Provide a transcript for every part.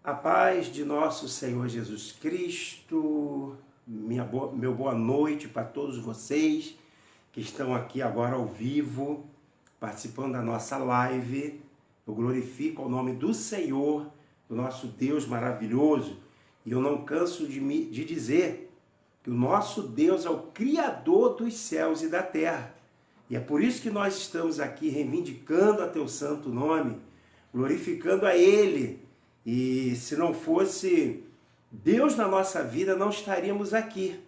A paz de nosso Senhor Jesus Cristo, meu boa noite para todos vocês que estão aqui agora ao vivo, participando da nossa live. Eu glorifico o nome do Senhor, do nosso Deus maravilhoso, e eu não canso de dizer que o nosso Deus é o Criador dos céus e da terra. E é por isso que nós estamos aqui reivindicando a teu santo nome, glorificando a Ele. E se não fosse Deus na nossa vida, não estaríamos aqui.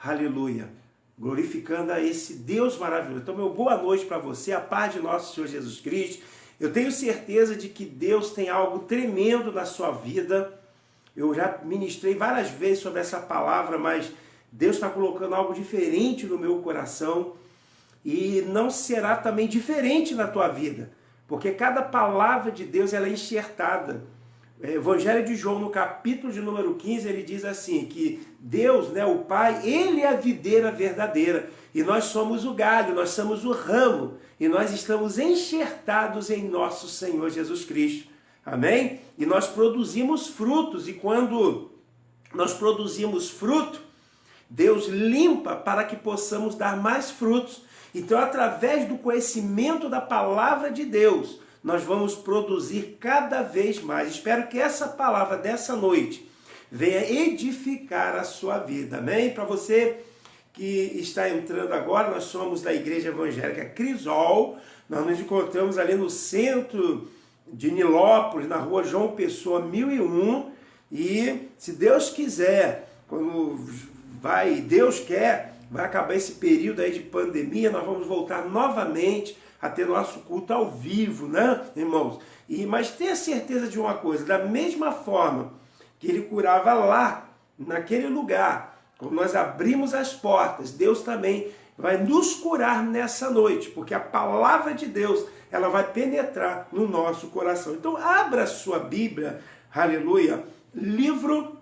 Aleluia. Glorificando a esse Deus maravilhoso. Então, meu boa noite para você, a paz de nosso Senhor Jesus Cristo. Eu tenho certeza de que Deus tem algo tremendo na sua vida. Eu já ministrei várias vezes sobre essa palavra, mas Deus está colocando algo diferente no meu coração. E não será também diferente na tua vida. Porque cada palavra de Deus ela é enxertada. Evangelho de João, no capítulo de número 15, ele diz assim, que Deus, o Pai, Ele é a videira verdadeira, e nós somos o galho, nós somos o ramo, e nós estamos enxertados em nosso Senhor Jesus Cristo. Amém? E nós produzimos frutos, e quando nós produzimos fruto, Deus limpa para que possamos dar mais frutos. Então, através do conhecimento da palavra de Deus, nós vamos produzir cada vez mais. Espero que essa palavra dessa noite venha edificar a sua vida. Amém? Para você que está entrando agora, nós somos da Igreja Evangélica Crisol. Nós nos encontramos ali no centro de Nilópolis, na rua João Pessoa 1001. E se Deus quiser, quando Deus quer, vai acabar esse período aí de pandemia, nós vamos voltar novamente a ter nosso culto ao vivo, né, irmãos? Mas tenha certeza de uma coisa, da mesma forma que ele curava lá, naquele lugar, quando nós abrimos as portas, Deus também vai nos curar nessa noite, porque a palavra de Deus, ela vai penetrar no nosso coração. Então, abra sua Bíblia, aleluia, livro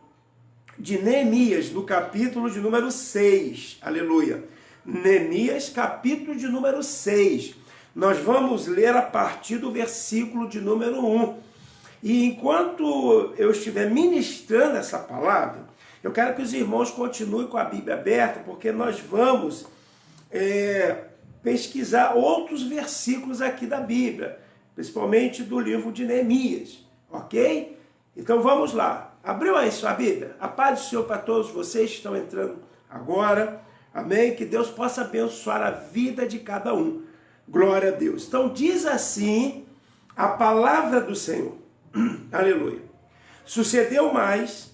de Neemias, no capítulo de número 6, aleluia. Neemias, capítulo de número 6. Nós vamos ler a partir do versículo de número 1. E enquanto eu estiver ministrando essa palavra, eu quero que os irmãos continuem com a Bíblia aberta, porque nós vamos pesquisar outros versículos aqui da Bíblia, principalmente do livro de Neemias, ok? Então vamos lá. Abriu aí sua Bíblia? A paz do Senhor para todos vocês que estão entrando agora. Amém? Que Deus possa abençoar a vida de cada um. Glória a Deus. Então diz assim a palavra do Senhor. Aleluia. Sucedeu mais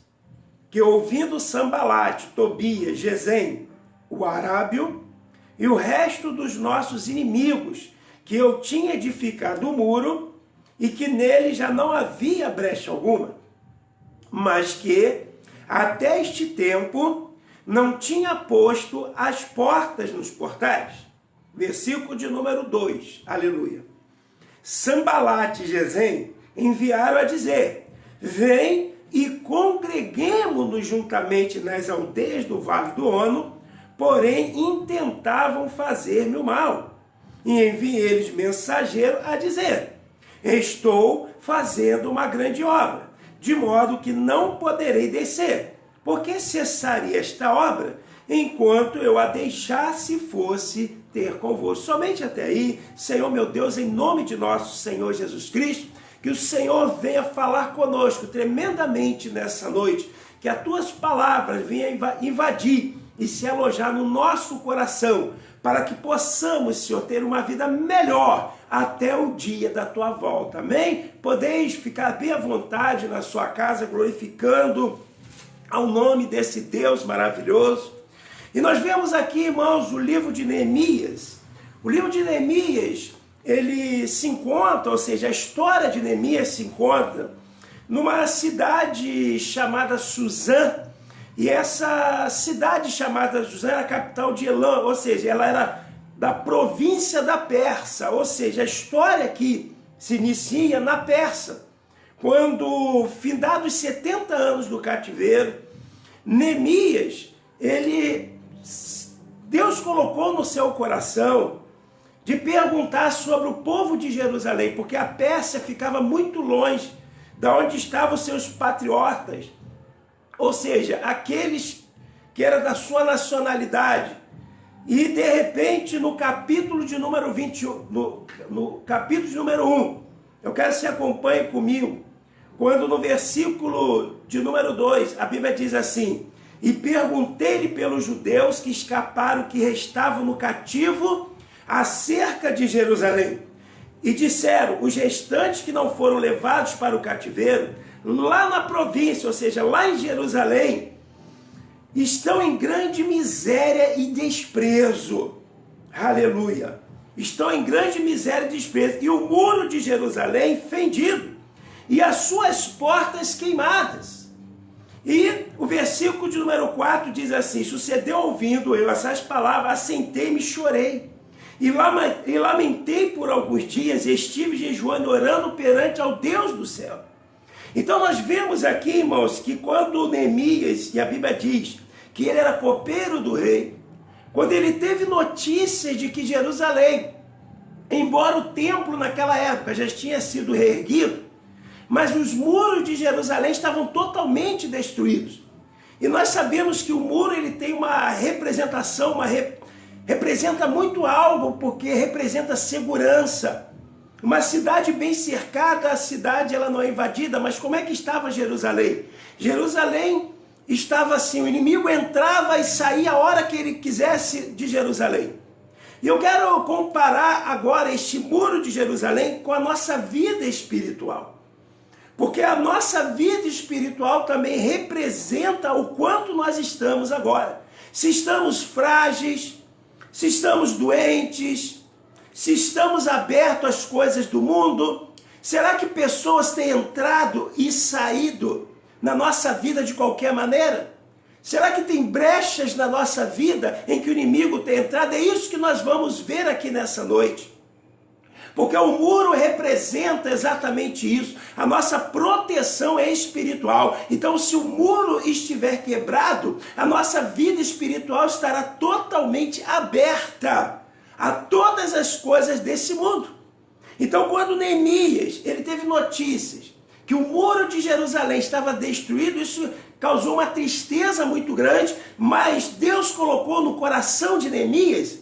que ouvindo Sambalate, Tobias, Gesem, o arábio e o resto dos nossos inimigos, que eu tinha edificado o muro e que nele já não havia brecha alguma, mas que até este tempo não tinha posto as portas nos portais. Versículo de número 2, aleluia. Sambalate e Gesem enviaram a dizer, vem e congreguemo-nos juntamente nas aldeias do Vale do Ono, porém intentavam fazer-me o mal. E enviei-lhes mensageiro a dizer, estou fazendo uma grande obra, de modo que não poderei descer, porque cessaria esta obra, enquanto eu a deixasse e fosse ter convosco. Somente até aí, Senhor meu Deus, em nome de nosso Senhor Jesus Cristo, que o Senhor venha falar conosco tremendamente nessa noite, que as tuas palavras venham invadir e se alojar no nosso coração, para que possamos, Senhor, ter uma vida melhor até o dia da tua volta. Amém? Podeis ficar bem à vontade na sua casa, glorificando ao nome desse Deus maravilhoso. E nós vemos aqui, irmãos, o livro de Neemias. O livro de Neemias, ele se encontra, ou seja, a história de Neemias se encontra numa cidade chamada Suzã. E essa cidade chamada Suzã era a capital de Elam, ou seja, ela era da província da Pérsia. Ou seja, a história aqui se inicia na Pérsia. Quando, findados 70 anos do cativeiro, Neemias, Deus colocou no seu coração de perguntar sobre o povo de Jerusalém, porque a Pérsia ficava muito longe da onde estavam seus patriotas, ou seja, aqueles que eram da sua nacionalidade. E de repente, no capítulo de número 21, no capítulo de número 1, eu quero que você acompanhe comigo, quando no versículo de número 2, a Bíblia diz assim: e perguntei-lhe pelos judeus que escaparam, que restavam no cativo, acerca de Jerusalém. E disseram, os restantes que não foram levados para o cativeiro, lá na província, ou seja, lá em Jerusalém, estão em grande miséria e desprezo. Aleluia! Estão em grande miséria e desprezo. E o muro de Jerusalém fendido, e as suas portas queimadas. E o versículo de número 4 diz assim: sucedeu ouvindo eu essas palavras, assentei-me e chorei. E lamentei por alguns dias, e estive jejuando, orando perante ao Deus do céu. Então nós vemos aqui, irmãos, que quando Neemias, e a Bíblia diz que ele era copeiro do rei, quando ele teve notícias de que Jerusalém, embora o templo naquela época já tinha sido reerguido, mas os muros de Jerusalém estavam totalmente destruídos. E nós sabemos que o muro ele tem uma representação, representa muito algo, porque representa segurança. Uma cidade bem cercada, a cidade ela não é invadida, mas como é que estava Jerusalém? Jerusalém estava assim, o inimigo entrava e saía a hora que ele quisesse de Jerusalém. E eu quero comparar agora este muro de Jerusalém com a nossa vida espiritual. Porque a nossa vida espiritual também representa o quanto nós estamos agora. Se estamos frágeis, se estamos doentes, se estamos abertos às coisas do mundo, será que pessoas têm entrado e saído na nossa vida de qualquer maneira? Será que tem brechas na nossa vida em que o inimigo tem entrado? É isso que nós vamos ver aqui nessa noite. Porque o muro representa exatamente isso. A nossa proteção é espiritual. Então, se o muro estiver quebrado, a nossa vida espiritual estará totalmente aberta a todas as coisas desse mundo. Então, quando Neemias ele teve notícias que o muro de Jerusalém estava destruído, isso causou uma tristeza muito grande, mas Deus colocou no coração de Neemias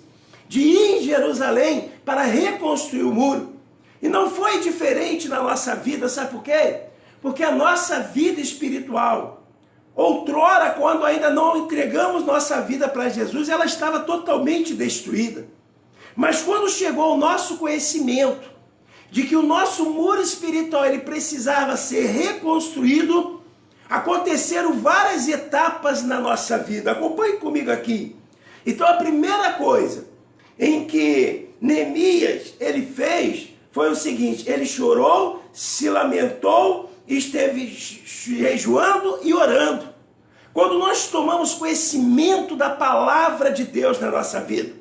de ir em Jerusalém para reconstruir o muro. E não foi diferente na nossa vida, sabe por quê? Porque a nossa vida espiritual, outrora, quando ainda não entregamos nossa vida para Jesus, ela estava totalmente destruída. Mas quando chegou o nosso conhecimento de que o nosso muro espiritual ele precisava ser reconstruído, aconteceram várias etapas na nossa vida. Acompanhe comigo aqui. Então a primeira coisa em que Neemias ele fez foi o seguinte: ele chorou, se lamentou, esteve jejuando e orando. Quando nós tomamos conhecimento da palavra de Deus na nossa vida,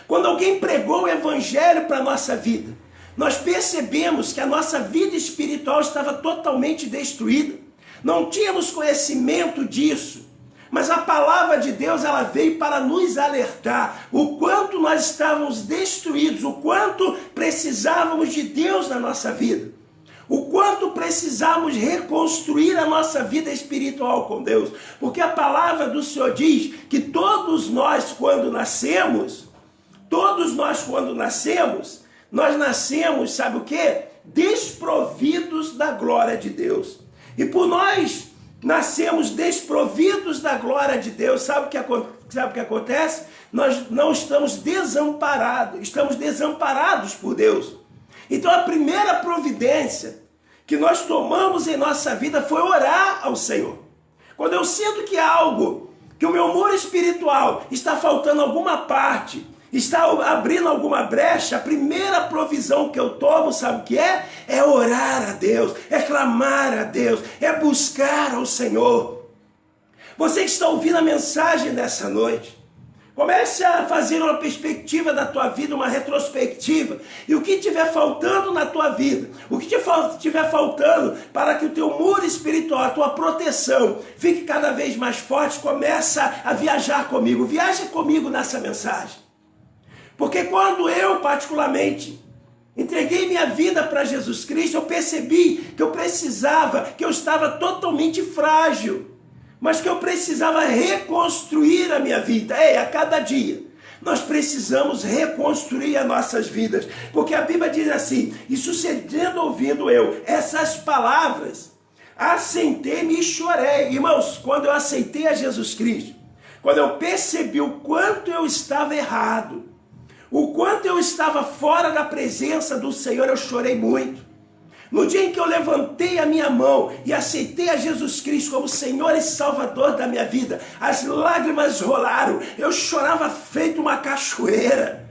quando alguém pregou o evangelho para a nossa vida, nós percebemos que a nossa vida espiritual estava totalmente destruída. Não tínhamos conhecimento disso. Mas a palavra de Deus ela veio para nos alertar o quanto nós estávamos destruídos, o quanto precisávamos de Deus na nossa vida, o quanto precisávamos reconstruir a nossa vida espiritual com Deus. Porque a palavra do Senhor diz que todos nós quando nascemos, nós nascemos, sabe o quê? Desprovidos da glória de Deus. E por nós nascemos desprovidos da glória de Deus, sabe o que acontece? Nós não estamos desamparados por Deus. Então a primeira providência que nós tomamos em nossa vida foi orar ao Senhor. Quando eu sinto que algo, que o meu muro espiritual está faltando alguma parte, está abrindo alguma brecha, a primeira provisão que eu tomo, sabe o que é? É orar a Deus, é clamar a Deus, é buscar ao Senhor. Você que está ouvindo a mensagem nessa noite, comece a fazer uma perspectiva da tua vida, uma retrospectiva, e o que estiver faltando na tua vida, o que estiver faltando para que o teu muro espiritual, a tua proteção, fique cada vez mais forte, começa a viajar comigo, viaja comigo nessa mensagem. Porque quando eu, particularmente, entreguei minha vida para Jesus Cristo, eu percebi que eu precisava, que eu estava totalmente frágil, mas que eu precisava reconstruir a minha vida. A cada dia nós precisamos reconstruir as nossas vidas, porque a Bíblia diz assim: e sucedendo ouvindo eu essas palavras, assentei-me e chorei. Irmãos, quando eu aceitei a Jesus Cristo, quando eu percebi o quanto eu estava errado, o quanto eu estava fora da presença do Senhor, eu chorei muito. No dia em que eu levantei a minha mão e aceitei a Jesus Cristo como Senhor e Salvador da minha vida, as lágrimas rolaram, eu chorava feito uma cachoeira,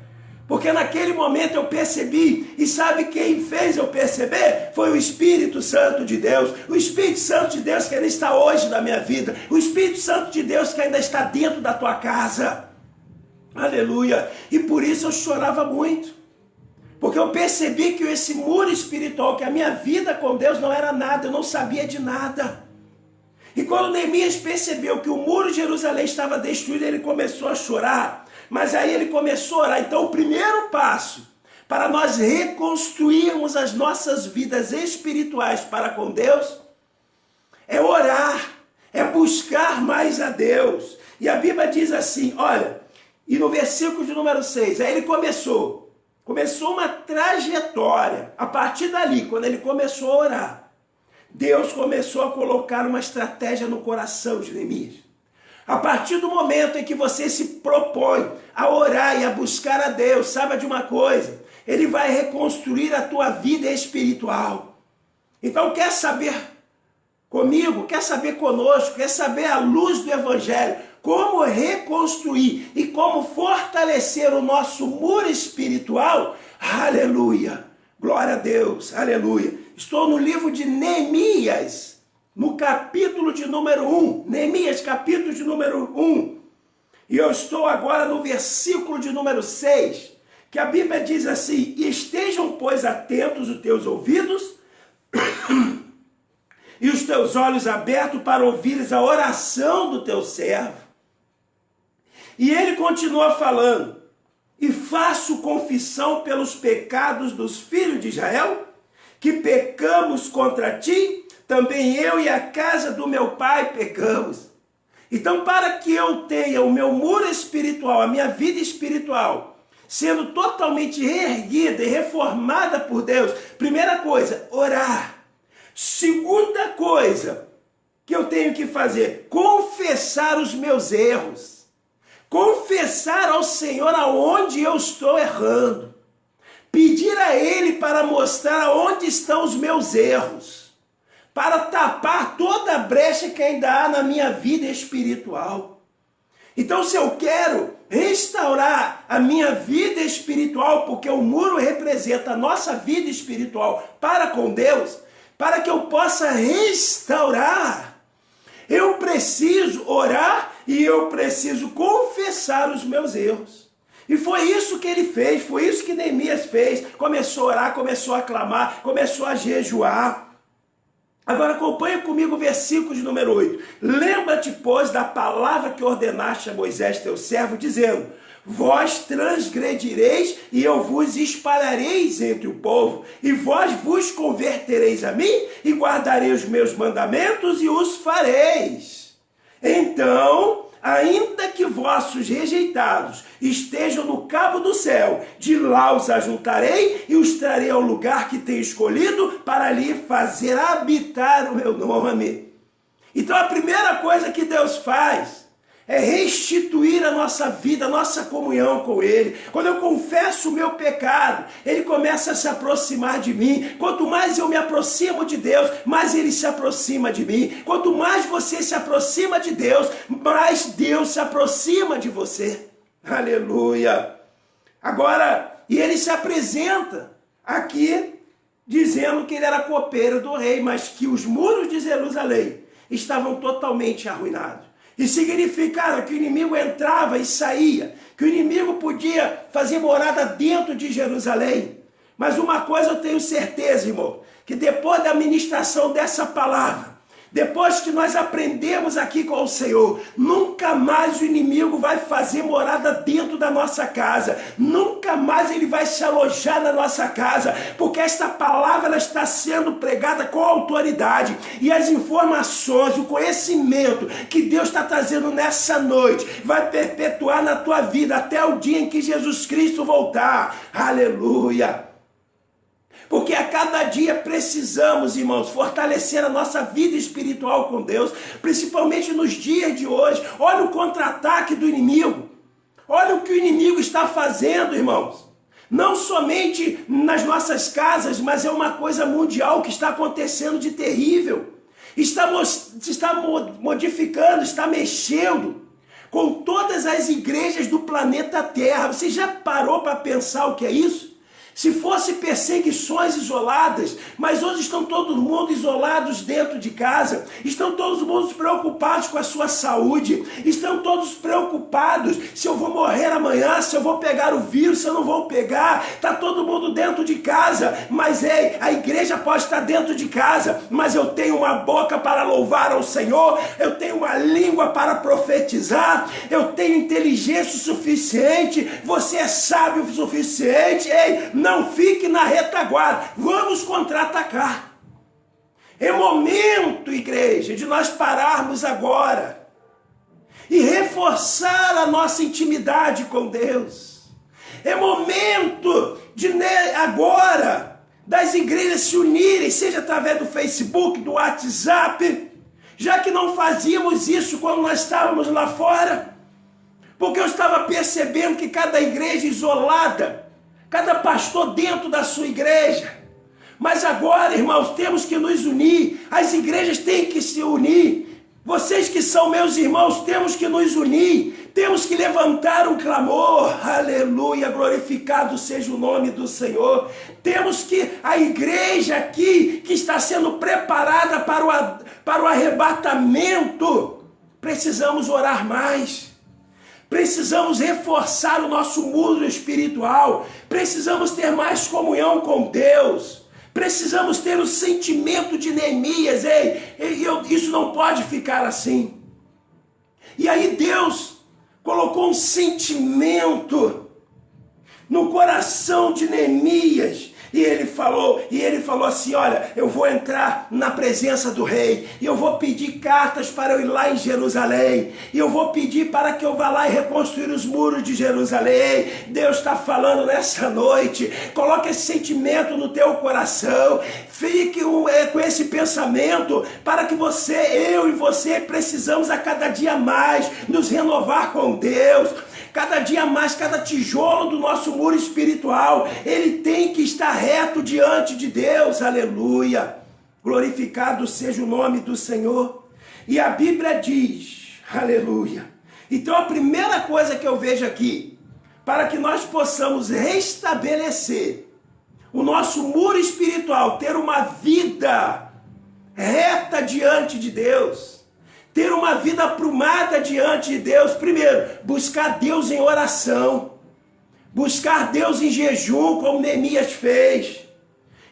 porque naquele momento eu percebi, e sabe quem fez eu perceber? Foi o Espírito Santo de Deus, o Espírito Santo de Deus que ainda está hoje na minha vida, o Espírito Santo de Deus que ainda está dentro da tua casa, aleluia, e por isso eu chorava muito. Porque eu percebi que esse muro espiritual, que a minha vida com Deus não era nada, eu não sabia de nada. E quando Neemias percebeu que o muro de Jerusalém estava destruído, ele começou a chorar. Mas aí ele começou a orar. Então o primeiro passo para nós reconstruirmos as nossas vidas espirituais para com Deus é orar, é buscar mais a Deus. E a Bíblia diz assim, olha, e no versículo de número 6, aí ele começou uma trajetória. A partir dali, quando ele começou a orar, Deus começou a colocar uma estratégia no coração de Neemias. A partir do momento em que você se propõe a orar e a buscar a Deus, saiba de uma coisa, Ele vai reconstruir a tua vida espiritual. Então quer saber comigo, quer saber conosco, quer saber à luz do Evangelho, como reconstruir e como fortalecer o nosso muro espiritual? Aleluia! Glória a Deus! Aleluia! Estou no livro de Neemias, no capítulo de número 1. Neemias, capítulo de número 1. E eu estou agora no versículo de número 6, que a Bíblia diz assim: e estejam, pois, atentos os teus ouvidos e os teus olhos abertos para ouvires a oração do teu servo. E ele continua falando: e faço confissão pelos pecados dos filhos de Israel, que pecamos contra ti, também eu e a casa do meu pai pecamos. Então, para que eu tenha o meu muro espiritual, a minha vida espiritual, sendo totalmente reerguida e reformada por Deus, primeira coisa, orar. Segunda coisa que eu tenho que fazer, confessar os meus erros. Confessar ao Senhor aonde eu estou errando. Pedir a Ele para mostrar aonde estão os meus erros. Para tapar toda a brecha que ainda há na minha vida espiritual. Então, se eu quero restaurar a minha vida espiritual, porque o muro representa a nossa vida espiritual para com Deus, para que eu possa restaurar, eu preciso orar e eu preciso confessar os meus erros. E foi isso que ele fez, foi isso que Neemias fez. Começou a orar, começou a clamar, começou a jejuar. Agora acompanha comigo o versículo de número 8. Lembra-te, pois, da palavra que ordenaste a Moisés, teu servo, dizendo: vós transgredireis e eu vos espalhareis entre o povo, e vós vos convertereis a mim e guardarei os meus mandamentos e os fareis. Então, ainda que vossos rejeitados estejam no cabo do céu, de lá os ajuntarei e os trarei ao lugar que tenho escolhido para ali fazer habitar o meu nome. Então a primeira coisa que Deus faz é restituir a nossa vida, a nossa comunhão com Ele. Quando eu confesso o meu pecado, Ele começa a se aproximar de mim. Quanto mais eu me aproximo de Deus, mais Ele se aproxima de mim. Quanto mais você se aproxima de Deus, mais Deus se aproxima de você. Aleluia! Agora, e Ele se apresenta aqui, dizendo que Ele era copeiro do rei, mas que os muros de Jerusalém estavam totalmente arruinados. E significava que o inimigo entrava e saía, que o inimigo podia fazer morada dentro de Jerusalém. Mas uma coisa eu tenho certeza, irmão, que depois da ministração dessa palavra, Depois que nós aprendemos aqui com o Senhor, nunca mais o inimigo vai fazer morada dentro da nossa casa, nunca mais ele vai se alojar na nossa casa, porque esta palavra ela está sendo pregada com autoridade, e as informações, o conhecimento que Deus está trazendo nessa noite, vai perpetuar na tua vida até o dia em que Jesus Cristo voltar. Aleluia! Porque a cada dia precisamos, irmãos, fortalecer a nossa vida espiritual com Deus, principalmente nos dias de hoje. Olha o contra-ataque do inimigo. Olha o que o inimigo está fazendo, irmãos. Não somente nas nossas casas, mas é uma coisa mundial que está acontecendo de terrível. Está modificando, está mexendo com todas as igrejas do planeta Terra. Você já parou para pensar o que é isso? Se fosse perseguições isoladas, mas hoje estão todo mundo isolados dentro de casa, estão todos mundo preocupados com a sua saúde, estão todos preocupados se eu vou morrer amanhã, se eu vou pegar o vírus, se eu não vou pegar, está todo mundo dentro de casa, mas a igreja pode estar dentro de casa, mas eu tenho uma boca para louvar ao Senhor, eu tenho uma língua para profetizar, eu tenho inteligência o suficiente, você é sábio o suficiente, não fique na retaguarda, vamos contra-atacar. É momento, igreja, de nós pararmos agora e reforçar a nossa intimidade com Deus. É momento de agora das igrejas se unirem, seja através do Facebook, do WhatsApp, já que não fazíamos isso quando nós estávamos lá fora, porque eu estava percebendo que cada igreja isolada, cada pastor dentro da sua igreja. Mas agora, irmãos, temos que nos unir. As igrejas têm que se unir. Vocês que são meus irmãos, temos que nos unir. Temos que levantar um clamor. Aleluia, glorificado seja o nome do Senhor. Temos que, a igreja aqui, que está sendo preparada para o arrebatamento, precisamos orar mais. Precisamos reforçar o nosso muro espiritual, precisamos ter mais comunhão com Deus, precisamos ter o sentimento de Neemias. Isso não pode ficar assim. E aí Deus colocou um sentimento no coração de Neemias, e ele falou assim: olha, eu vou entrar na presença do rei, e eu vou pedir cartas para eu ir lá em Jerusalém, e eu vou pedir para que eu vá lá e reconstruir os muros de Jerusalém. Deus está falando nessa noite, coloque esse sentimento no teu coração, fique com esse pensamento, para que eu e você precisamos a cada dia mais nos renovar com Deus. Cada dia mais, cada tijolo do nosso muro espiritual, ele tem que estar reto diante de Deus. Aleluia! Glorificado seja o nome do Senhor. E a Bíblia diz, aleluia. Então a primeira coisa que eu vejo aqui, para que nós possamos restabelecer o nosso muro espiritual, ter uma vida reta diante de Deus, ter uma vida aprumada diante de Deus. Primeiro, buscar Deus em oração, buscar Deus em jejum, como Neemias fez.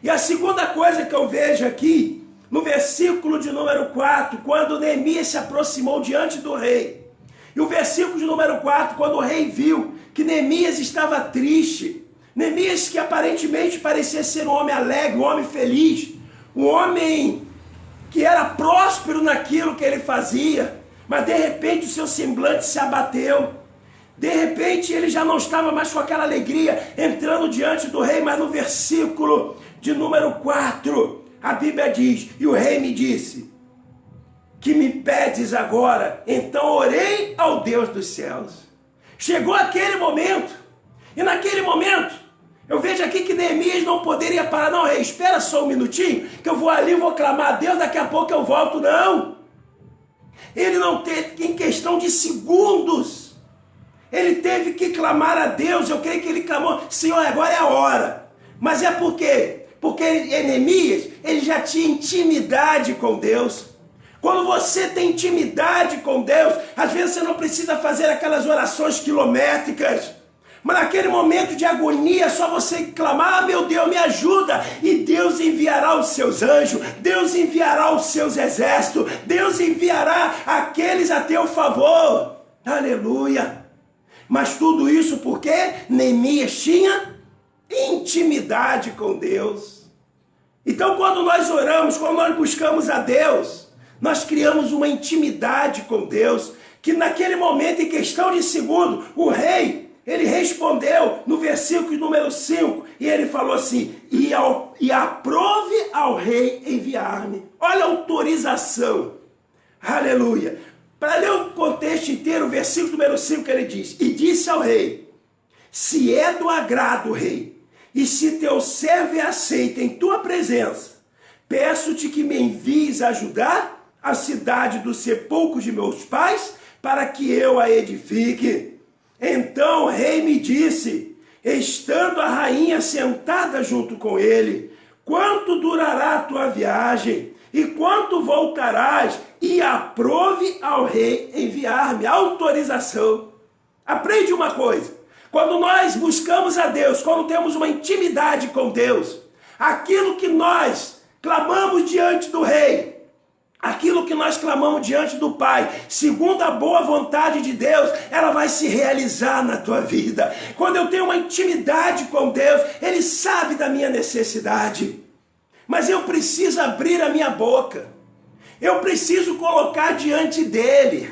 E a segunda coisa que eu vejo aqui, no versículo de número 4, quando Neemias se aproximou diante do rei, e o versículo de número 4, quando o rei viu que Neemias estava triste, Neemias, que aparentemente parecia ser um homem alegre, um homem feliz, um homem que era próspero naquilo que ele fazia, mas de repente o seu semblante se abateu. De repente ele já não estava mais com aquela alegria entrando diante do rei. Mas no versículo de número 4, a Bíblia diz: e o rei me disse: que me pedes agora? Então orei ao Deus dos céus. Chegou aquele momento, e naquele momento eu vejo aqui que Neemias não poderia parar. Não, rei, espera só um minutinho, que eu vou ali, vou clamar a Deus, daqui a pouco eu volto. Não. Ele não teve, em questão de segundos, ele teve que clamar a Deus. Eu creio que ele clamou: Senhor, agora é a hora. Mas é por quê? Porque Neemias, ele já tinha intimidade com Deus. Quando você tem intimidade com Deus, às vezes você não precisa fazer aquelas orações quilométricas, Mas naquele momento de agonia, é só você clamar: ah, meu Deus, me ajuda. E Deus enviará os seus anjos, Deus enviará os seus exércitos, Deus enviará aqueles a teu favor. Aleluia. Mas tudo isso porque Neemias tinha intimidade com Deus. Então, quando nós oramos, quando nós buscamos a Deus, nós criamos uma intimidade com Deus, que naquele momento, em questão de segundo, o rei, ele respondeu no versículo número 5, e ele falou assim: e aprove ao rei enviar-me. Olha a autorização. Aleluia. Para ler o contexto inteiro, o versículo número 5, ele diz: e disse ao rei: se é do agrado, rei, e se teu servo é aceito em tua presença, peço-te que me envies ajudar a cidade dos sepulcros de meus pais, para que eu a edifique. Então o rei me disse, estando a rainha sentada junto com ele: quanto durará a tua viagem? E quanto voltarás? E aprove ao rei enviar-me. Autorização. Aprende uma coisa: quando nós buscamos a Deus, quando temos uma intimidade com Deus, aquilo que nós clamamos diante do rei, aquilo que nós clamamos diante do Pai, segundo a boa vontade de Deus, ela vai se realizar na tua vida. Quando eu tenho uma intimidade com Deus, Ele sabe da minha necessidade, mas eu preciso abrir a minha boca, eu preciso colocar diante dEle,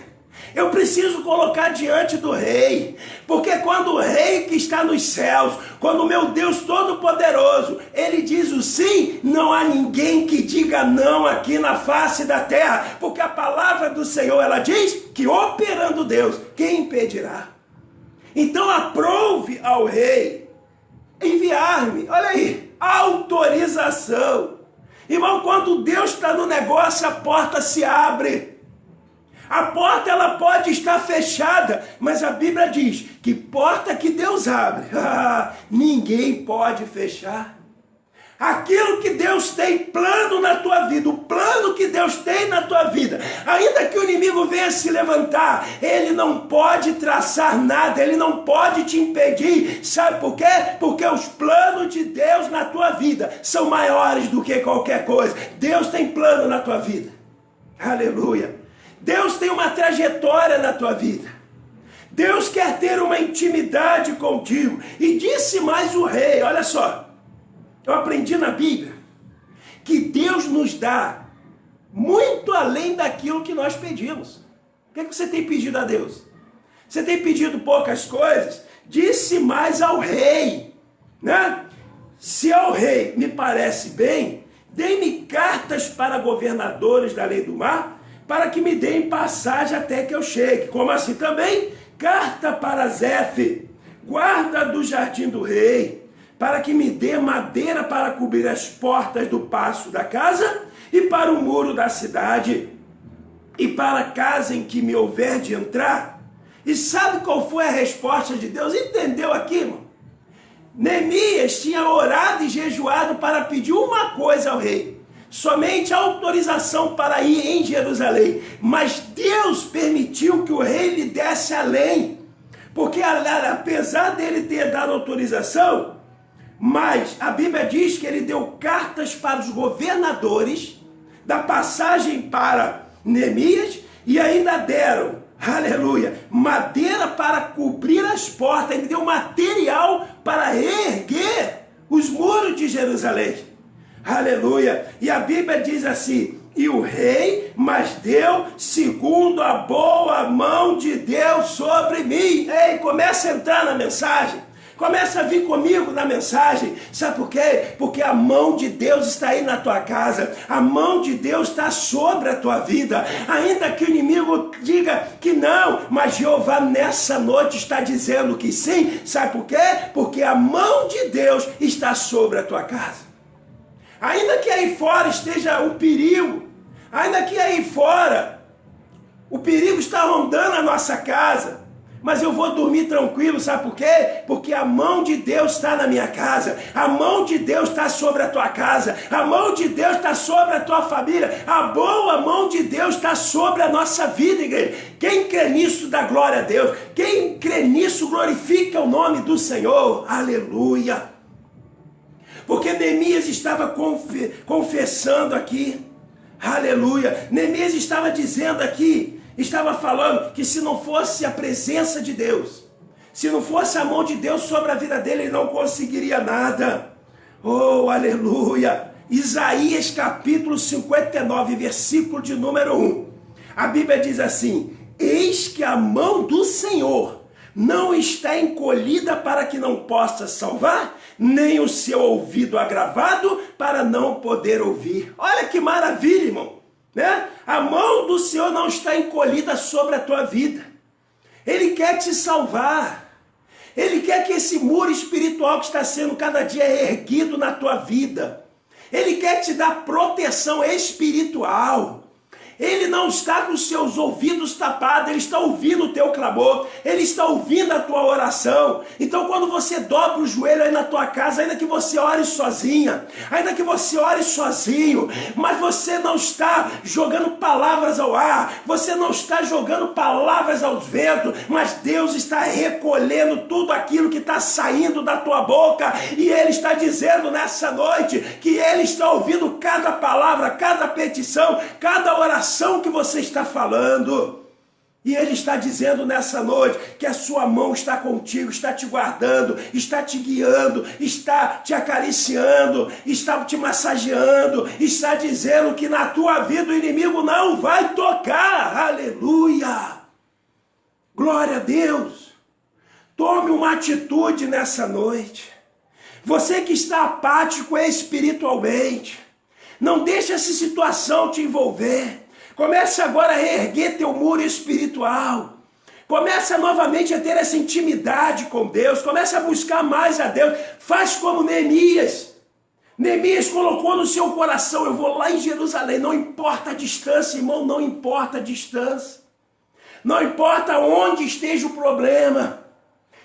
eu preciso colocar diante do rei, porque quando o rei que está nos céus, quando o meu Deus Todo-Poderoso, ele diz o sim, não há ninguém que diga não aqui na face da terra, porque a palavra do Senhor, ela diz que operando Deus, quem impedirá? Então aprove ao rei enviar-me. Olha aí, autorização. Irmão, quando Deus está no negócio, a porta se abre. A porta, ela pode estar fechada, mas a Bíblia diz que porta que Deus abre, ninguém pode fechar. Aquilo que Deus tem plano na tua vida, o plano que Deus tem na tua vida, ainda que o inimigo venha se levantar, ele não pode traçar nada, ele não pode te impedir. Sabe por quê? Porque os planos de Deus na tua vida são maiores do que qualquer coisa. Deus tem plano na tua vida. Aleluia. Deus tem uma trajetória na tua vida. Deus quer ter uma intimidade contigo. E disse mais o rei, olha só, eu aprendi na Bíblia que Deus nos dá muito além daquilo que nós pedimos. O que é que você tem pedido a Deus? Você tem pedido poucas coisas? Disse mais ao rei, né? Se ao rei me parece bem, dê-me cartas para governadores da lei do mar, para que me deem passagem até que eu chegue. Como assim também? Carta para Zefe, guarda do jardim do rei, para que me dê madeira para cobrir as portas do paço da casa e para o muro da cidade e para a casa em que me houver de entrar. E sabe qual foi a resposta de Deus? Entendeu aqui, irmão? Neemias tinha orado e jejuado para pedir uma coisa ao rei: somente a autorização para ir em Jerusalém. Mas Deus permitiu que o rei lhe desse além, porque apesar dele ter dado autorização, mas a Bíblia diz que ele deu cartas para os governadores, da passagem para Neemias, e ainda deram, aleluia, madeira para cobrir as portas. Ele deu material para reerguer os muros de Jerusalém. Aleluia. E a Bíblia diz assim: e o rei mas deu segundo a boa mão de Deus sobre mim. Ei, começa a entrar na mensagem. Começa a vir comigo na mensagem. Sabe por quê? Porque a mão de Deus está aí na tua casa. A mão de Deus está sobre a tua vida. Ainda que o inimigo diga que não, mas Jeová nessa noite está dizendo que sim. Sabe por quê? Porque a mão de Deus está sobre a tua casa. Ainda que aí fora esteja o perigo, ainda que aí fora o perigo está rondando a nossa casa, mas eu vou dormir tranquilo, sabe por quê? Porque a mão de Deus está na minha casa, a mão de Deus está sobre a tua casa, a mão de Deus está sobre a tua família, a boa mão de Deus está sobre a nossa vida, igreja. Quem crê nisso dá glória a Deus, quem crê nisso glorifica o nome do Senhor, aleluia. Porque Neemias estava confessando aqui, aleluia, Neemias estava dizendo aqui, estava falando que se não fosse a presença de Deus, se não fosse a mão de Deus sobre a vida dele, ele não conseguiria nada. Oh, aleluia! Isaías capítulo 59, versículo de número 1. A Bíblia diz assim: eis que a mão do Senhor não está encolhida para que não possa salvar, nem o seu ouvido agravado para não poder ouvir. Olha que maravilha, irmão! Né? A mão do Senhor não está encolhida sobre a tua vida. Ele quer te salvar. Ele quer que esse muro espiritual que está sendo cada dia erguido na tua vida, Ele quer te dar proteção espiritual. Ele não está com os seus ouvidos tapados, Ele está ouvindo o teu clamor, Ele está ouvindo a tua oração. Então quando você dobra o joelho aí na tua casa, ainda que você ore sozinha, ainda que você ore sozinho, mas você não está jogando palavras ao ar, você não está jogando palavras aos ventos, mas Deus está recolhendo tudo aquilo que está saindo da tua boca, e Ele está dizendo nessa noite que Ele está ouvindo cada palavra, cada petição, cada oração que você está falando. E Ele está dizendo nessa noite que a sua mão está contigo, está te guardando, está te guiando, está te acariciando, está te massageando, está dizendo que na tua vida o inimigo não vai tocar. Aleluia! Glória a Deus! Tome uma atitude nessa noite. Você que está apático espiritualmente, não deixe essa situação te envolver. Comece agora a reerguer teu muro espiritual. Comece novamente a ter essa intimidade com Deus. Comece a buscar mais a Deus. Faz como Neemias. Neemias colocou no seu coração: eu vou lá em Jerusalém. Não importa a distância, irmão, não importa a distância. Não importa onde esteja o problema.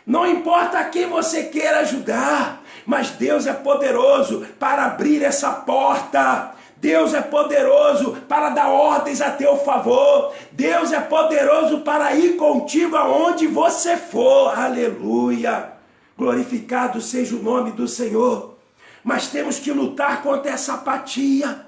Não importa a quem você queira ajudar. Mas Deus é poderoso para abrir essa porta. Deus é poderoso para dar ordens a teu favor. Deus é poderoso para ir contigo aonde você for. Aleluia! Glorificado seja o nome do Senhor. Mas temos que lutar contra essa apatia.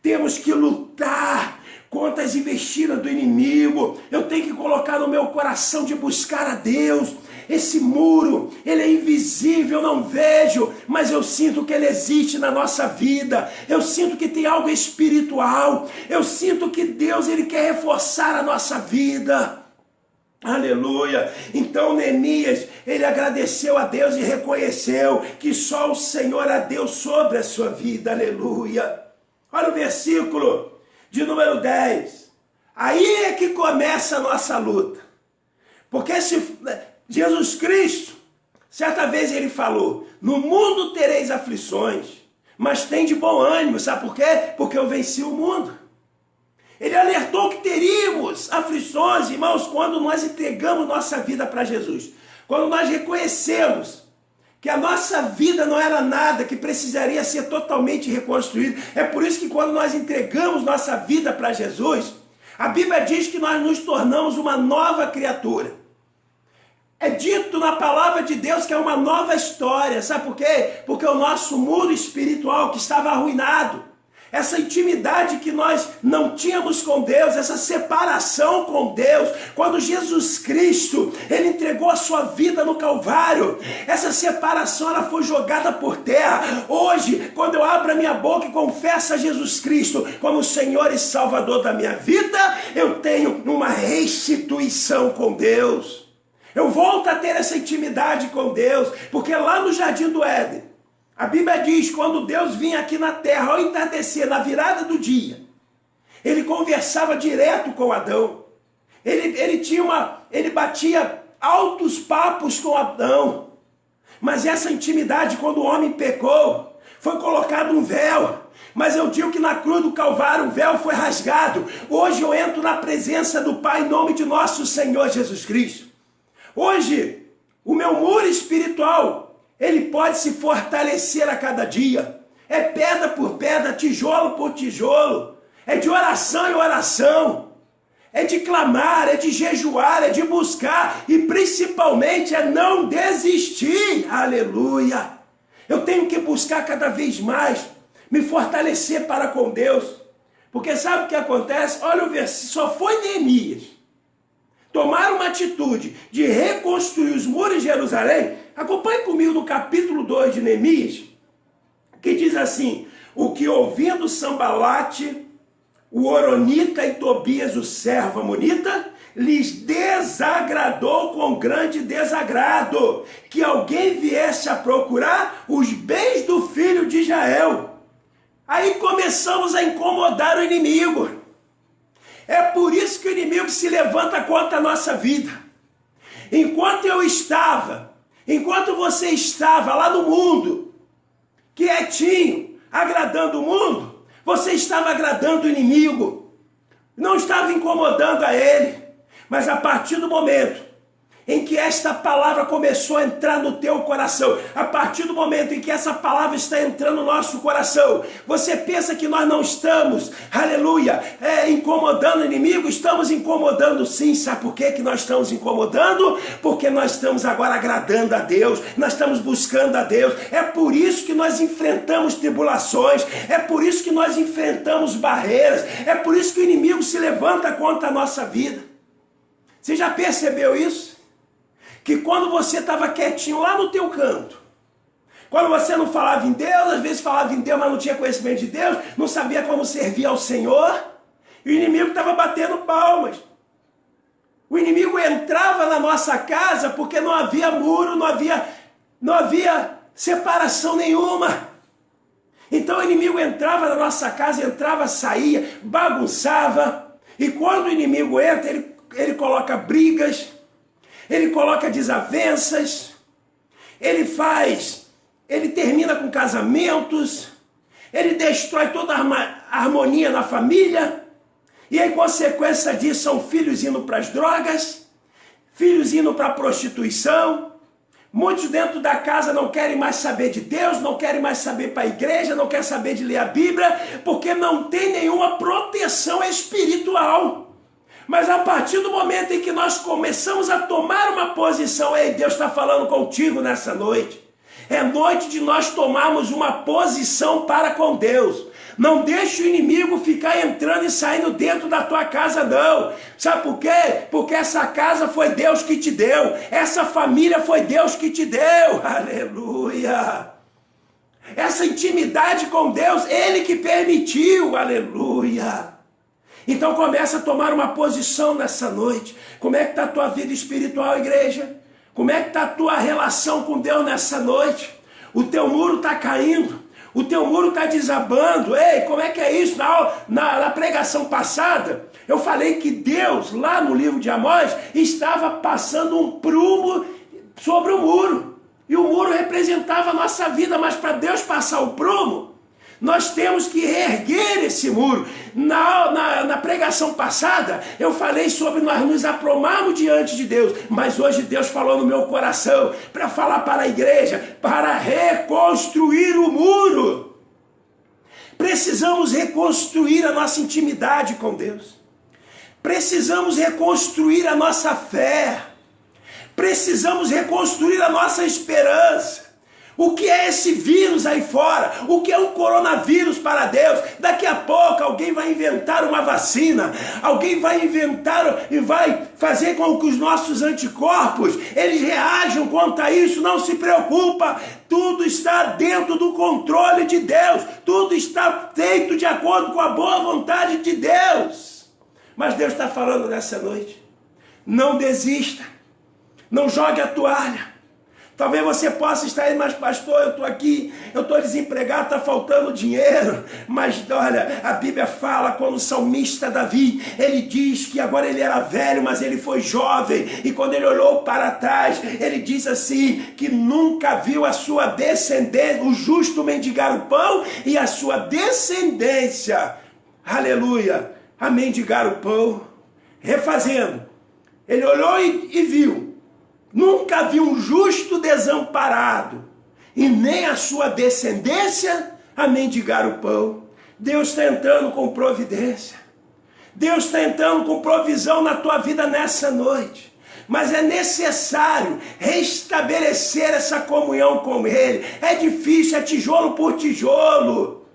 Temos que lutar contra as investidas do inimigo. Eu tenho que colocar no meu coração de buscar a Deus. Esse muro, ele é invisível, eu não vejo, mas eu sinto que ele existe na nossa vida. Eu sinto que tem algo espiritual. Eu sinto que Deus, ele quer reforçar a nossa vida. Aleluia! Então Neemias, ele agradeceu a Deus e reconheceu que só o Senhor é Deus sobre a sua vida. Aleluia! Olha o versículo de número 10. Aí é que começa a nossa luta. Porque se Jesus Cristo, certa vez ele falou: no mundo tereis aflições, mas tem de bom ânimo. Sabe por quê? Porque eu venci o mundo. Ele alertou que teríamos aflições, irmãos, quando nós entregamos nossa vida para Jesus. Quando nós reconhecemos que a nossa vida não era nada, que precisaria ser totalmente reconstruída. É por isso que quando nós entregamos nossa vida para Jesus, a Bíblia diz que nós nos tornamos uma nova criatura. É dito na palavra de Deus que é uma nova história. Sabe por quê? Porque o nosso mundo espiritual que estava arruinado, essa intimidade que nós não tínhamos com Deus, essa separação com Deus, quando Jesus Cristo, ele entregou a sua vida no Calvário, essa separação ela foi jogada por terra. Hoje, quando eu abro a minha boca e confesso a Jesus Cristo como Senhor e Salvador da minha vida, eu tenho uma restituição com Deus. Eu volto a ter essa intimidade com Deus, porque lá no Jardim do Éden, a Bíblia diz, quando Deus vinha aqui na terra, ao entardecer, na virada do dia, ele conversava direto com Adão. Ele batia altos papos com Adão. Mas essa intimidade, quando o homem pecou, foi colocado um véu. Mas eu digo que na cruz do Calvário o véu foi rasgado. Hoje eu entro na presença do Pai em nome de nosso Senhor Jesus Cristo. Hoje, o meu muro espiritual, ele pode se fortalecer a cada dia. É pedra por pedra, tijolo por tijolo. É de oração em oração. É de clamar, é de jejuar, é de buscar. E principalmente é não desistir. Aleluia. Eu tenho que buscar cada vez mais, me fortalecer para com Deus. Porque sabe o que acontece? Olha o versículo, só foi Neemias tomar uma atitude de reconstruir os muros de Jerusalém. Acompanhe comigo no capítulo 2 de Neemias, que diz assim: o que ouvindo Sambalate, o Horonita e Tobias, o servo amonita, lhes desagradou com grande desagrado, que alguém viesse a procurar os bens do filho de Israel. Aí começamos a incomodar o inimigo. É por isso que o inimigo se levanta contra a nossa vida. Enquanto você estava lá no mundo, quietinho, agradando o mundo, você estava agradando o inimigo. Não estava incomodando a ele. Mas a partir do momento em que esta palavra começou a entrar no teu coração, a partir do momento em que essa palavra está entrando no nosso coração, você pensa que nós não estamos, aleluia, incomodando o inimigo? Estamos incomodando sim. Sabe por que nós estamos incomodando? Porque nós estamos agora agradando a Deus, nós estamos buscando a Deus. É por isso que nós enfrentamos tribulações, é por isso que nós enfrentamos barreiras, é por isso que o inimigo se levanta contra a nossa vida. Você já percebeu isso? Que quando você estava quietinho lá no teu canto, quando você não falava em Deus, às vezes falava em Deus, mas não tinha conhecimento de Deus, não sabia como servir ao Senhor, e o inimigo estava batendo palmas. O inimigo entrava na nossa casa porque não havia muro, não havia separação nenhuma. Então o inimigo entrava na nossa casa, entrava, saía, bagunçava, e quando o inimigo entra, ele coloca brigas, ele coloca desavenças, ele termina com casamentos, ele destrói toda a harmonia na família, e em consequência disso são filhos indo para as drogas, filhos indo para a prostituição, muitos dentro da casa não querem mais saber de Deus, não querem mais saber para a igreja, não querem saber de ler a Bíblia, porque não tem nenhuma proteção espiritual. Mas a partir do momento em que nós começamos a tomar uma posição, ei, Deus está falando contigo nessa noite. É noite de nós tomarmos uma posição para com Deus. Não deixe o inimigo ficar entrando e saindo dentro da tua casa, não. Sabe por quê? Porque essa casa foi Deus que te deu. Essa família foi Deus que te deu. Aleluia. Essa intimidade com Deus, Ele que permitiu. Aleluia. Então começa a tomar uma posição nessa noite. Como é que está a tua vida espiritual, igreja? Como é que está a tua relação com Deus nessa noite? O teu muro está caindo, o teu muro está desabando. Ei, como é que é isso? Na pregação passada, eu falei que Deus, lá no livro de Amós, estava passando um prumo sobre o muro. E o muro representava a nossa vida, mas para Deus passar o prumo, nós temos que reerguer esse muro. Na pregação passada, eu falei sobre nós nos aprumarmos diante de Deus, mas hoje Deus falou no meu coração, para falar para a igreja, para reconstruir o muro. Precisamos reconstruir a nossa intimidade com Deus. Precisamos reconstruir a nossa fé. Precisamos reconstruir a nossa esperança. O que é esse vírus aí fora? O que é um coronavírus para Deus? Daqui a pouco alguém vai inventar uma vacina, alguém vai inventar e vai fazer com que os nossos anticorpos, eles reajam contra isso. Não se preocupa, tudo está dentro do controle de Deus, tudo está feito de acordo com a boa vontade de Deus. Mas Deus está falando nessa noite, não desista, não jogue a toalha. Talvez você possa estar aí, mas pastor, eu estou aqui, eu estou desempregado, está faltando dinheiro. Mas olha, a Bíblia fala, quando o salmista Davi, ele diz que agora ele era velho, mas ele foi jovem. E quando ele olhou para trás, ele diz assim, que nunca viu a sua descendência, o justo mendigar o pão, e a sua descendência, aleluia, a mendigar o pão. Refazendo, ele olhou e viu Nunca vi um justo desamparado, e nem a sua descendência a mendigar o pão. Deus está entrando com providência. Deus está entrando com provisão na tua vida nessa noite. Mas é necessário restabelecer essa comunhão com Ele. É difícil, é tijolo por tijolo.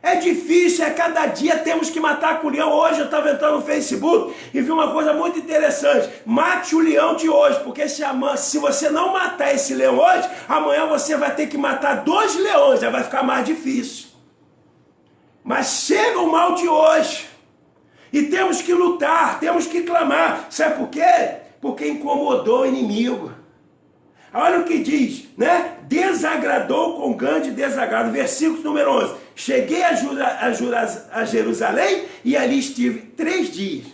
É difícil, cada dia temos que matar com o leão. Hoje eu estava entrando no Facebook e vi uma coisa muito interessante. Mate o leão de hoje, porque se você não matar esse leão hoje, amanhã você vai ter que matar 2 leões, aí vai ficar mais difícil. Mas chega o mal de hoje e temos que lutar, temos que clamar. Sabe por quê? Porque incomodou o inimigo. Olha o que diz, né? Desagradou com grande desagrado. Versículo número 11. Cheguei a Jerusalém e ali estive 3 dias.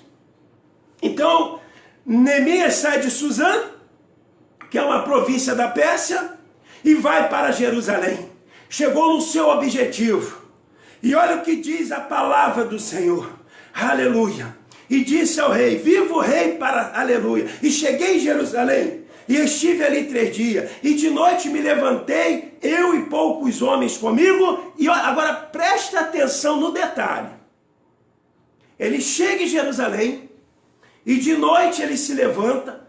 Então, Neemias sai de Suzã, que é uma província da Pérsia, e vai para Jerusalém. Chegou no seu objetivo. E olha o que diz a palavra do Senhor. Aleluia. E disse ao rei, viva o rei para aleluia. E cheguei em Jerusalém, e estive ali 3 dias. E de noite me levantei, eu e poucos homens comigo. E agora presta atenção no detalhe. Ele chega em Jerusalém, e de noite ele se levanta,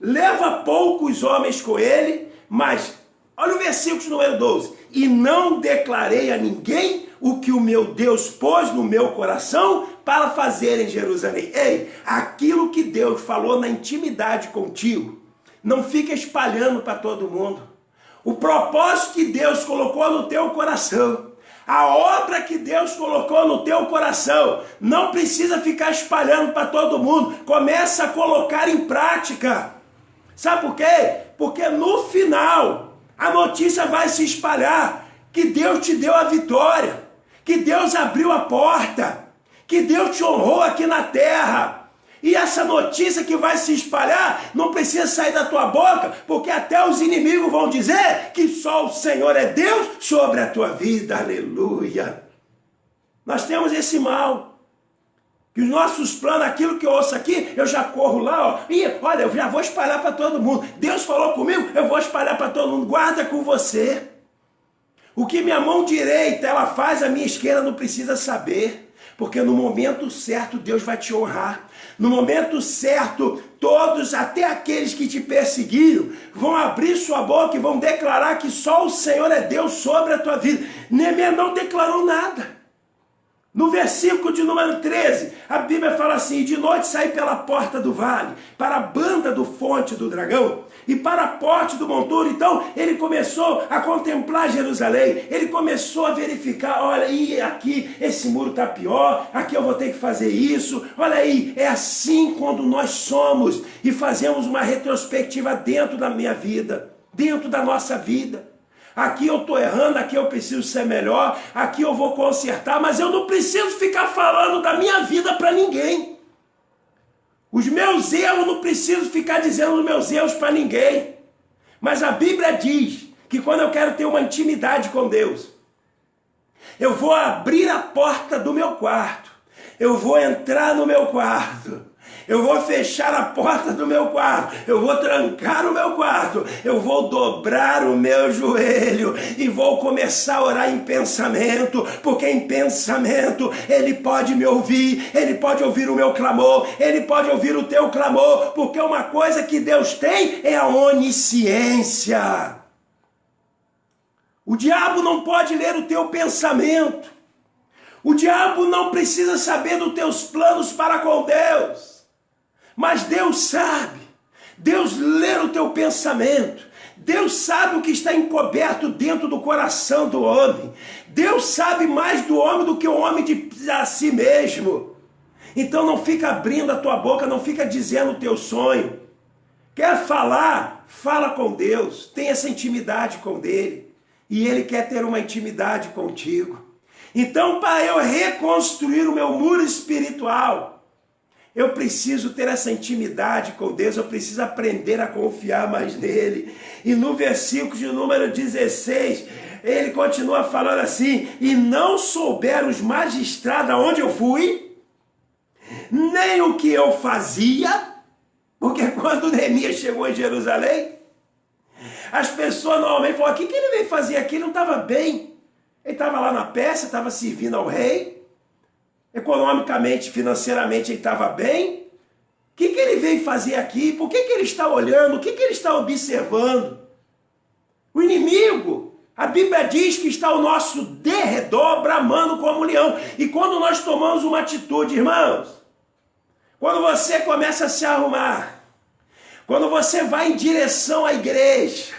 leva poucos homens com ele, mas, olha o versículo número 12. E não declarei a ninguém o que o meu Deus pôs no meu coração para fazer em Jerusalém. Ei, aquilo que Deus falou na intimidade contigo, não fica espalhando para todo mundo. O propósito que Deus colocou no teu coração, a obra que Deus colocou no teu coração, não precisa ficar espalhando para todo mundo. Começa a colocar em prática. Sabe por quê? Porque no final, a notícia vai se espalhar que Deus te deu a vitória, que Deus abriu a porta, que Deus te honrou aqui na terra. E essa notícia que vai se espalhar não precisa sair da tua boca, porque até os inimigos vão dizer que só o Senhor é Deus sobre a tua vida. Aleluia. Nós temos esse mal. Que os nossos planos, aquilo que eu ouço aqui, eu já corro lá, ó, e olha, eu já vou espalhar para todo mundo. Deus falou comigo, eu vou espalhar para todo mundo. Guarda com você. O que minha mão direita ela faz, a minha esquerda não precisa saber. Porque no momento certo Deus vai te honrar. No momento certo, todos, até aqueles que te perseguiram, vão abrir sua boca e vão declarar que só o Senhor é Deus sobre a tua vida. Neemias não declarou nada. No versículo de número 13, a Bíblia fala assim, de noite saí pela porta do vale, para a banda do fonte do dragão, e para a porte do monturo. Então, ele começou a contemplar Jerusalém, ele começou a verificar, olha aí, aqui esse muro está pior, aqui eu vou ter que fazer isso, olha aí, é assim quando nós somos, e fazemos uma retrospectiva dentro da minha vida, dentro da nossa vida. Aqui eu estou errando, aqui eu preciso ser melhor, aqui eu vou consertar, mas eu não preciso ficar falando da minha vida para ninguém. Os meus erros, não preciso ficar dizendo os meus erros para ninguém. Mas a Bíblia diz que quando eu quero ter uma intimidade com Deus, eu vou abrir a porta do meu quarto, eu vou entrar no meu quarto, eu vou fechar a porta do meu quarto, eu vou trancar o meu quarto, eu vou dobrar o meu joelho e vou começar a orar em pensamento, porque em pensamento Ele pode me ouvir, Ele pode ouvir o meu clamor, Ele pode ouvir o teu clamor, porque uma coisa que Deus tem é a onisciência. O diabo não pode ler o teu pensamento, o diabo não precisa saber dos teus planos para com Deus. Mas Deus sabe, Deus lê o teu pensamento, Deus sabe o que está encoberto dentro do coração do homem, Deus sabe mais do homem do que o homem de a si mesmo. Então não fica abrindo a tua boca, não fica dizendo o teu sonho. Quer falar? Fala com Deus, tenha essa intimidade com Ele, e Ele quer ter uma intimidade contigo. Então, para eu reconstruir o meu muro espiritual, eu preciso ter essa intimidade com Deus, eu preciso aprender a confiar mais nele. E no versículo de número 16, ele continua falando assim, e não souberam os magistrados aonde eu fui, nem o que eu fazia. Porque quando Neemias chegou em Jerusalém, as pessoas normalmente falavam, o que ele veio fazer aqui? Ele não estava bem. Ele estava lá na Pérsia, estava servindo ao rei. Economicamente, financeiramente, ele estava bem. O que ele veio fazer aqui? Por que ele está olhando? O que ele está observando? O inimigo, a Bíblia diz que está ao nosso derredor, bramando como um leão. E quando nós tomamos uma atitude, irmãos, quando você começa a se arrumar, quando você vai em direção à igreja,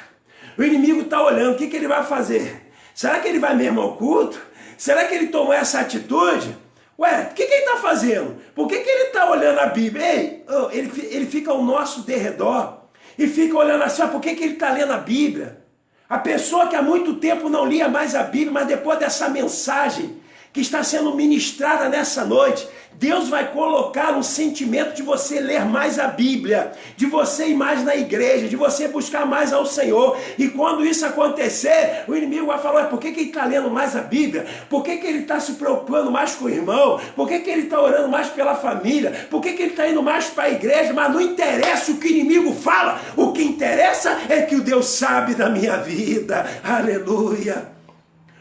o inimigo está olhando, o que ele vai fazer? Será que ele vai mesmo ao culto? Será que ele tomou essa atitude? Ué, o que ele está fazendo? Por que ele está olhando a Bíblia? Ei, ele fica ao nosso derredor e fica olhando assim, por que ele está lendo a Bíblia? A pessoa que há muito tempo não lia mais a Bíblia, mas depois dessa mensagem que está sendo ministrada nessa noite, Deus vai colocar um sentimento de você ler mais a Bíblia, de você ir mais na igreja, de você buscar mais ao Senhor. E quando isso acontecer, o inimigo vai falar, por que ele está lendo mais a Bíblia? Por que ele está se preocupando mais com o irmão? Por que ele está orando mais pela família? Por que ele está indo mais para a igreja? Mas não interessa o que o inimigo fala, o que interessa é que o Deus sabe da minha vida. Aleluia!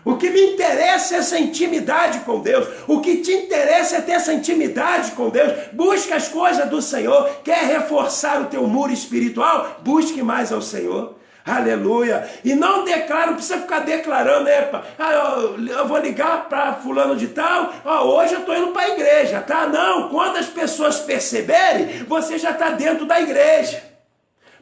O que me interessa é essa intimidade com Deus. O que te interessa é ter essa intimidade com Deus. Busca as coisas do Senhor. Quer reforçar o teu muro espiritual? Busque mais ao Senhor. Aleluia. E não declara, não precisa ficar declarando, eu vou ligar para fulano de tal, hoje eu estou indo para a igreja, tá? Não, quando as pessoas perceberem, você já está dentro da igreja.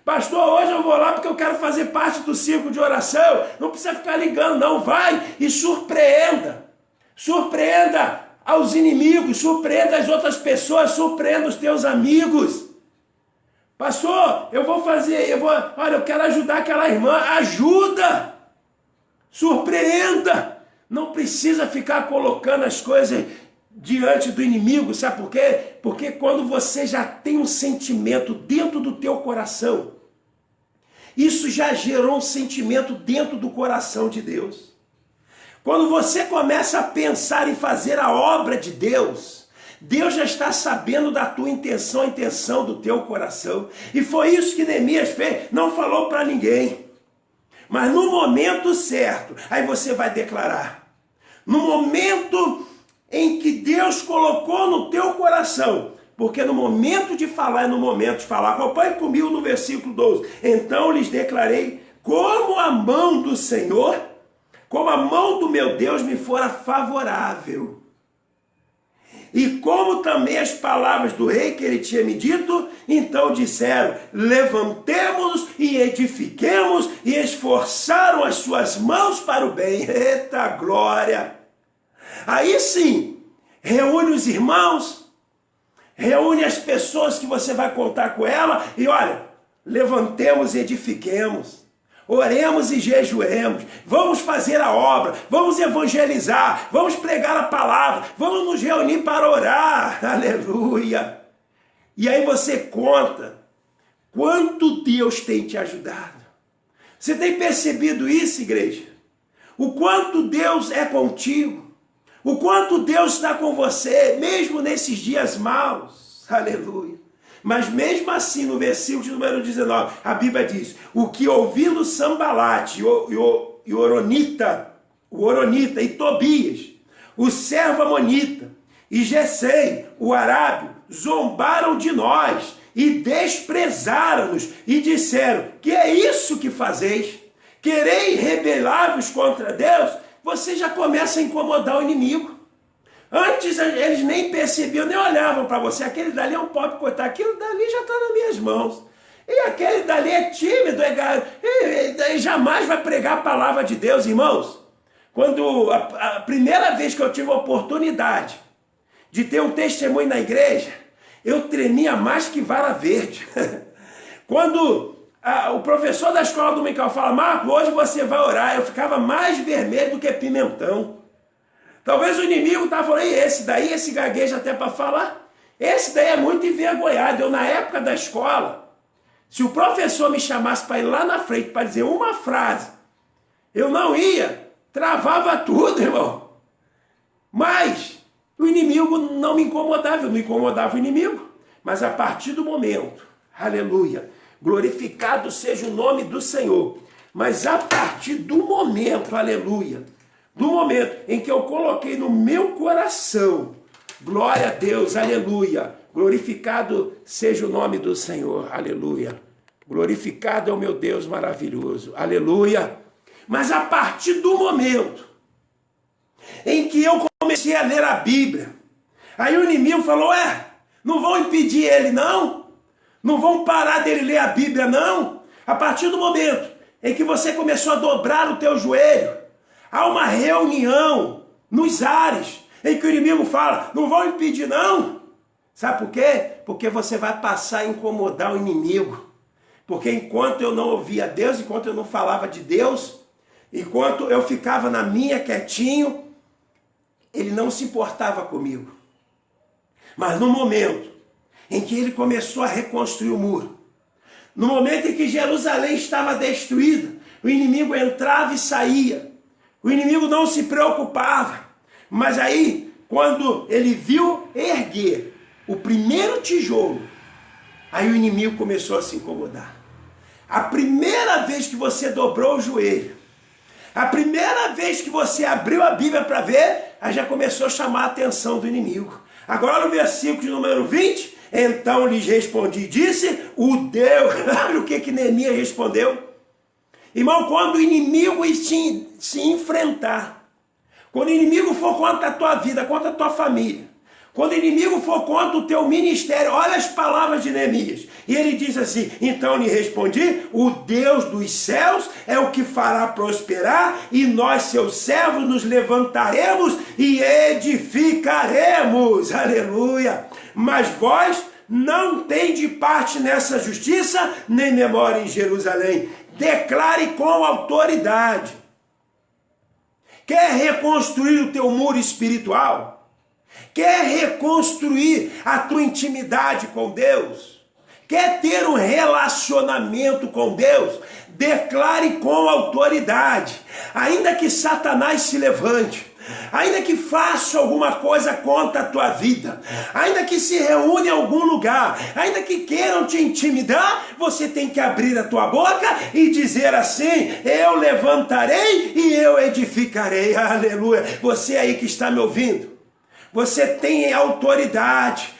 Pastor, hoje eu vou lá porque eu quero fazer parte do círculo de oração. Não precisa ficar ligando, não. Vai e surpreenda. Surpreenda aos inimigos, surpreenda as outras pessoas, surpreenda os teus amigos. Pastor, olha, eu quero ajudar aquela irmã. Ajuda! Surpreenda! Não precisa ficar colocando as coisas diante do inimigo, sabe por quê? Porque quando você já tem um sentimento dentro do teu coração, isso já gerou um sentimento dentro do coração de Deus. Quando você começa a pensar em fazer a obra de Deus, Deus já está sabendo da tua intenção, a intenção do teu coração. E foi isso que Neemias fez, não falou para ninguém. Mas no momento certo, aí você vai declarar. No momento em que Deus colocou no teu coração, porque no momento de falar é no momento de falar. Acompanhe comigo no versículo 12. Então lhes declarei, como a mão do Senhor, como a mão do meu Deus me fora favorável. E como também as palavras do rei que ele tinha me dito, então disseram, levantemo-nos e edifiquemos, e esforçaram as suas mãos para o bem. Eita glória! Aí sim, reúne os irmãos, reúne as pessoas que você vai contar com ela e olha, levantemos e edifiquemos, oremos e jejuemos, vamos fazer a obra, vamos evangelizar, vamos pregar a palavra, vamos nos reunir para orar, aleluia. E aí você conta quanto Deus tem te ajudado. Você tem percebido isso, igreja? O quanto Deus é contigo. O quanto Deus está com você, mesmo nesses dias maus. Aleluia. Mas mesmo assim, no versículo de número 19, a Bíblia diz, o que ouvindo Sambalate e Oronita e Tobias, o servo amonita, e Gesem, o arábio, zombaram de nós e desprezaram-nos e disseram, que é isso que fazeis? Quereis rebelar-vos contra Deus? Você já começa a incomodar o inimigo. Antes eles nem percebiam, nem olhavam para você. Aquele dali é um pobre coitado, aquilo dali já está nas minhas mãos. E aquele dali é tímido, e jamais vai pregar a palavra de Deus, irmãos. Quando a primeira vez que eu tive a oportunidade de ter um testemunho na igreja, eu tremia mais que vara verde. Quando o professor da escola dominical fala, Marco, hoje você vai orar, eu ficava mais vermelho do que pimentão. Talvez o inimigo estava falando, esse gagueja até para falar, esse daí é muito envergonhado. Eu, na época da escola, se o professor me chamasse para ir lá na frente para dizer uma frase, eu não ia, travava tudo, irmão. Mas o inimigo não me incomodava, eu não incomodava o inimigo. Mas a partir do momento Aleluia. Glorificado seja o nome do Senhor. Mas a partir do momento, aleluia, do momento em que eu coloquei no meu coração, glória a Deus, aleluia, glorificado seja o nome do Senhor, aleluia. Glorificado é o meu Deus maravilhoso, aleluia. Mas a partir do momento em que eu comecei a ler a Bíblia, aí o inimigo falou, não vão impedir ele não? Não vão parar dele ler a Bíblia não? A partir do momento em que você começou a dobrar o teu joelho, há uma reunião nos ares, em que o inimigo fala, não vão impedir não? Sabe por quê? Porque você vai passar a incomodar o inimigo. Porque enquanto eu não ouvia Deus, enquanto eu não falava de Deus, enquanto eu ficava na minha quietinho, ele não se importava comigo. Mas no momento em que ele começou a reconstruir o muro, no momento em que Jerusalém estava destruída, o inimigo entrava e saía. O inimigo não se preocupava. Mas aí, quando ele viu erguer o primeiro tijolo, aí o inimigo começou a se incomodar. A primeira vez que você dobrou o joelho, a primeira vez que você abriu a Bíblia para ver, aí já começou a chamar a atenção do inimigo. Agora no versículo de número 20, então lhes respondi, disse o Deus. Olha o que Neemias respondeu. Irmão, quando o inimigo se enfrentar, quando o inimigo for contra a tua vida, contra a tua família, quando o inimigo for contra o teu ministério, olha as palavras de Neemias. E ele diz assim, então lhe respondi, o Deus dos céus é o que fará prosperar, e nós, seus servos, nos levantaremos e edificaremos. Aleluia! Mas vós não tendes parte nessa justiça, nem memória em Jerusalém. Declare com autoridade. Quer reconstruir o teu muro espiritual? Quer reconstruir a tua intimidade com Deus? Quer ter um relacionamento com Deus? Declare com autoridade. Ainda que Satanás se levante, ainda que faça alguma coisa contra a tua vida, ainda que se reúne em algum lugar, ainda que queiram te intimidar, você tem que abrir a tua boca e dizer assim, eu levantarei e eu edificarei. Aleluia. Você aí que está me ouvindo, você tem autoridade